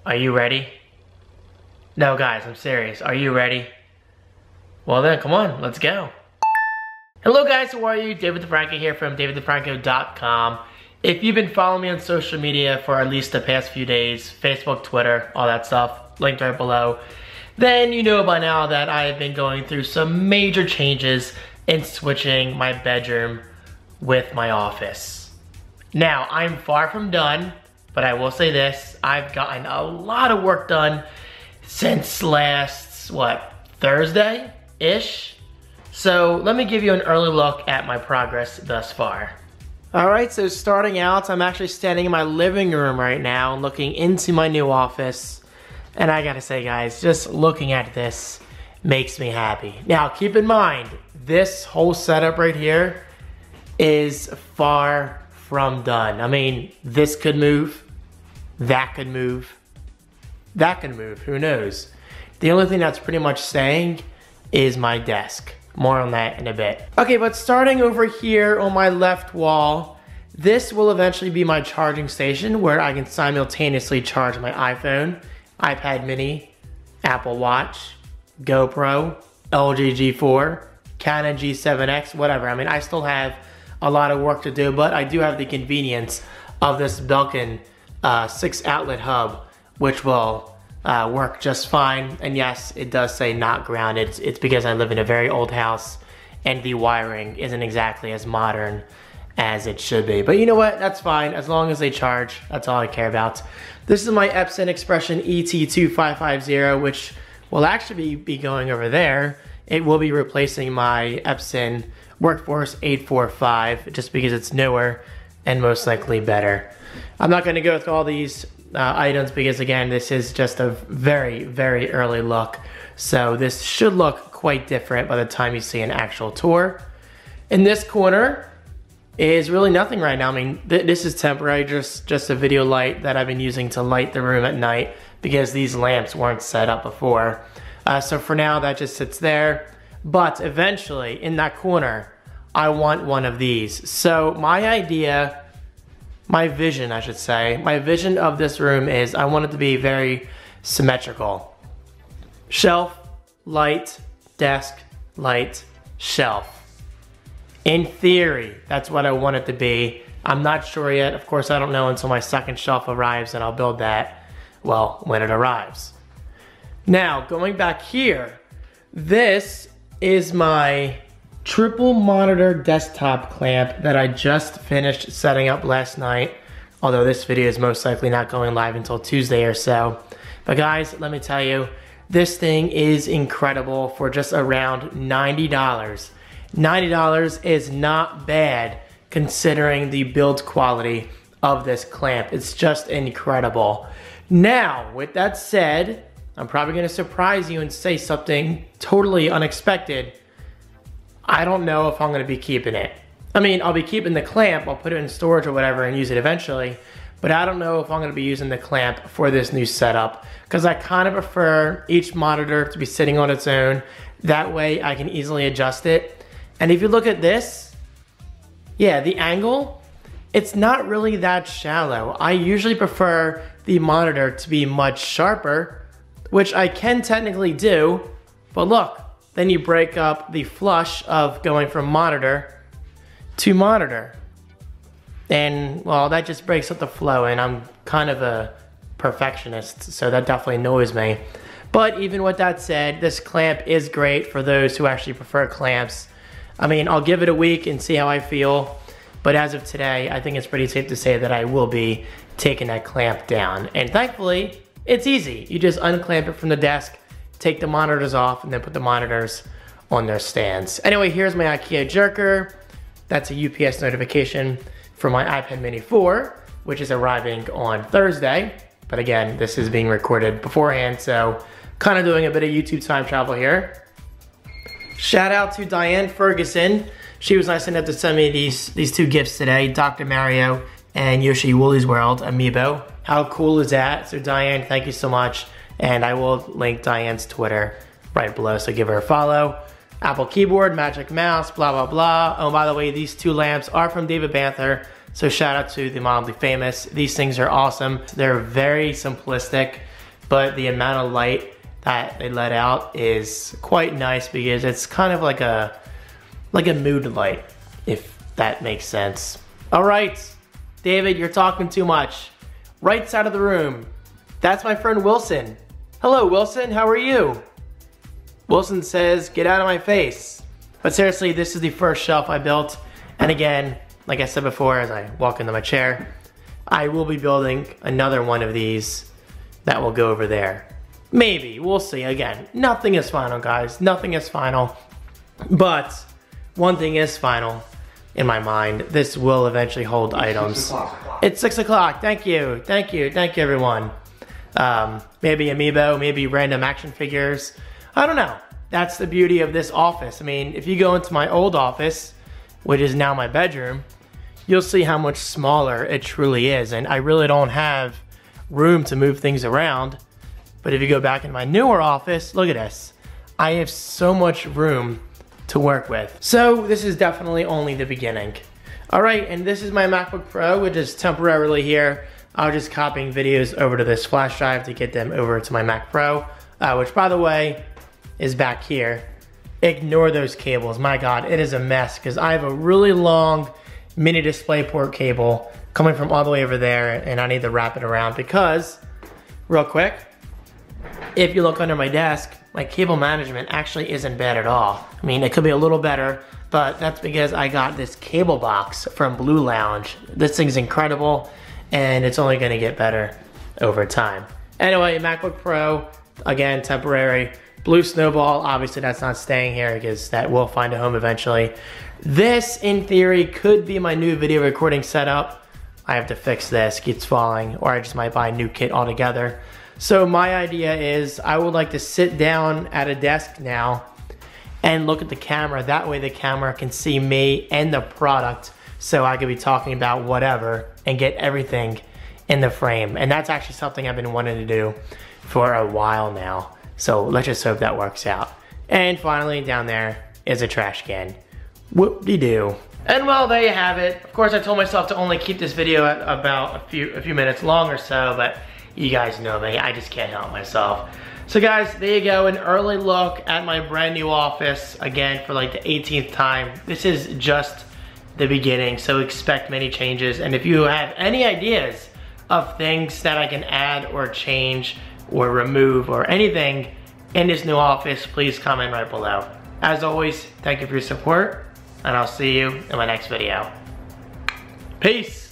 Are you ready? No, guys, I'm serious. Are you ready? Well then, come on, let's go. Hello guys, how are you? David Franco here from davidthefranco.com. If you've been following me on social media for at least the past few days, Facebook, Twitter, all that stuff, linked right below, then you know by now that I have been going through some major changes in switching my bedroom with my office. Now, I'm far from done, but I will say this, I've gotten a lot of work done since last, Thursday-ish? So let me give you an early look at my progress thus far. Alright, so starting out, I'm actually standing in my living room right now and looking into my new office. And I gotta say guys, just looking at this makes me happy. Now keep in mind, this whole setup right here is far from done. I mean, this could move, that could move, that could move, who knows? The only thing that's pretty much staying is my desk. More on that in a bit. Okay, but starting over here on my left wall, this will eventually be my charging station where I can simultaneously charge my iPhone, iPad mini, Apple Watch, GoPro, LG G4, Canon G7X, whatever. I mean, I still have a lot of work to do, but I do have the convenience of this Belkin 6-outlet hub, which will work just fine. And yes, it does say not grounded. It's because I live in a very old house and the wiring isn't exactly as modern as it should be. But you know what? That's fine. As long as they charge, that's all I care about. This is my Epson Expression ET2550, which will actually be going over there. It will be replacing my Epson Workforce 845 just because it's newer and most likely better. I'm not going to go through all these items because again, this is just a very, very early look. So this should look quite different by the time you see an actual tour. In this corner is really nothing right now. I mean, this is temporary, just a video light that I've been using to light the room at night because these lamps weren't set up before. So for now, that just sits there. But eventually, in that corner, I want one of these. So my vision, I should say, my vision of this room is I want it to be very symmetrical. Shelf, light, desk, light, shelf. In theory, that's what I want it to be. I'm not sure yet. Of course, I don't know until my second shelf arrives and I'll build that, well, when it arrives. Now, going back here, this is my triple monitor desktop clamp that I just finished setting up last night. Although this video is most likely not going live until Tuesday or so. But guys, let me tell you, this thing is incredible for just around $90. $90 is not bad considering the build quality of this clamp. It's just incredible. Now, with that said, I'm probably gonna surprise you and say something totally unexpected. I don't know if I'm gonna be keeping it. I mean, I'll be keeping the clamp, I'll put it in storage or whatever and use it eventually, but I don't know if I'm gonna be using the clamp for this new setup because I kind of prefer each monitor to be sitting on its own. That way I can easily adjust it. And if you look at this, yeah, the angle, it's not really that shallow. I usually prefer the monitor to be much sharper, which I can technically do, but look, then you break up the flush of going from monitor to monitor. And well, that just breaks up the flow and I'm kind of a perfectionist, so that definitely annoys me. But even with that said, this clamp is great for those who actually prefer clamps. I mean, I'll give it a week and see how I feel, but as of today, I think it's pretty safe to say that I will be taking that clamp down. And thankfully, it's easy. You just unclamp it from the desk, take the monitors off, and then put the monitors on their stands. Anyway, here's my IKEA jerker. That's a UPS notification for my iPad mini 4, which is arriving on Thursday. But again, this is being recorded beforehand, so kind of doing a bit of YouTube time travel here. Shout out to Diane Ferguson. She was nice enough to send me these two gifts today, Dr. Mario and Yoshi Woolly's World Amiibo. How cool is that? So Diane, thank you so much. And I will link Diane's Twitter right below, so give her a follow. Apple keyboard, magic mouse, blah, blah, blah. Oh, by the way, these two lamps are from David Banther, so shout out to the Mildly Famous. These things are awesome. They're very simplistic. but the amount of light that they let out is quite nice because it's kind of like a mood light, if that makes sense. All right, David, you're talking too much. Right side of the room, that's my friend Wilson. Hello, Wilson, how are you? Wilson says, get out of my face. But seriously, this is the first shelf I built. And again, like I said before, as I walk into my chair, I will be building another one of these that will go over there. Maybe, we'll see. Again, nothing is final, guys. Nothing is final. But one thing is final in my mind. This will eventually hold items. It's 6 o'clock. Thank you. Thank you. Thank you, everyone. Maybe amiibo, maybe random action figures. I don't know. That's the beauty of this office. I mean, if you go into my old office, which is now my bedroom, you'll see how much smaller it truly is. And I really don't have room to move things around. But if you go back in my newer office, look at this. I have so much room to work with. So this is definitely only the beginning. All right, and this is my MacBook Pro, which is temporarily here. I was just copying videos over to this flash drive to get them over to my Mac Pro, which by the way, is back here. Ignore those cables. My God, it is a mess because I have a really long mini DisplayPort cable coming from all the way over there, and I need to wrap it around because, real quick, if you look under my desk, my cable management actually isn't bad at all. I mean, it could be a little better, but that's because I got this cable box from Blue Lounge. This thing's incredible, and it's only gonna get better over time. Anyway, MacBook Pro, again, temporary. Blue Snowball, obviously that's not staying here because that will find a home eventually. This, in theory, could be my new video recording setup. I have to fix this, keeps falling, or I just might buy a new kit altogether. So my idea is I would like to sit down at a desk now and look at the camera. That way the camera can see me and the product, so I could be talking about whatever and get everything in the frame. And that's actually something I've been wanting to do for a while now. So let's just hope that works out. And finally, down there is a trash can. Whoop-de-doo. And well, there you have it. Of course, I told myself to only keep this video at about a few minutes long or so, but you guys know me, I just can't help myself. So guys, there you go, an early look at my brand new office, again, for like the 18th time. This is just the beginning, so expect many changes. And if you have any ideas of things that I can add or change or remove or anything in this new office, please comment right below. As always, thank you for your support, and I'll see you in my next video. Peace!